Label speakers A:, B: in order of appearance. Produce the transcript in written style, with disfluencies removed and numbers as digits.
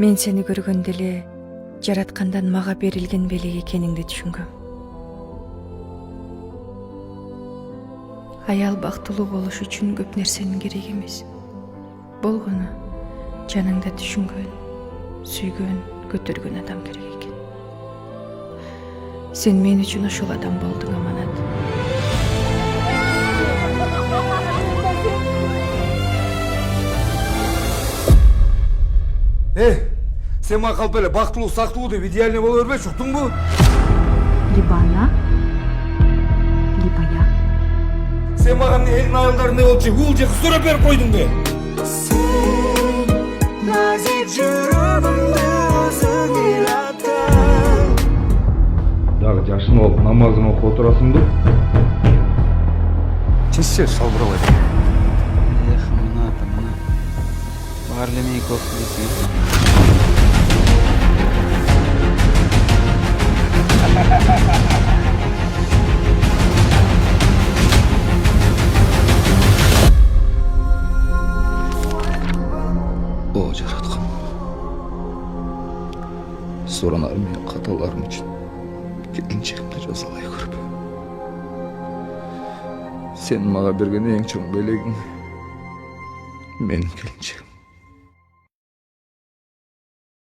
A: Мен сени көргөндө эле жараткандан мага берилген белек экениңди түшүнгөм. Аял бактылуу болуш үчүн көп нерсенин кереги эмес. Болгону жаныңда түшүнгөн, сүйгөн, көтөргөн адам керек экен. Сен мен үчүн ошол адам болдуң, Аманат.
B: Сен мага калп эле бактылуу, сактылуу деп идеальный боло бербеши, уктуңбу?
C: Либо она, либо я.
B: Сен мага эмне элдин айылдарындай болуп же уул же кыз сурап берип койдуң бе?
D: Назик жүрөгүмдү өзүң ыйлаттың.
B: Дагы жашын алып намазын окуп отурасыңбы? Чечсе шалбырабай.
E: Эх, Аманат. Баары эле мени көп билесиң.
F: О жараткан, суранар менен каталарым үчүн келинчегимди жазалай көрбө. Сен мага берген эң чоң белегиң менин келинчегим.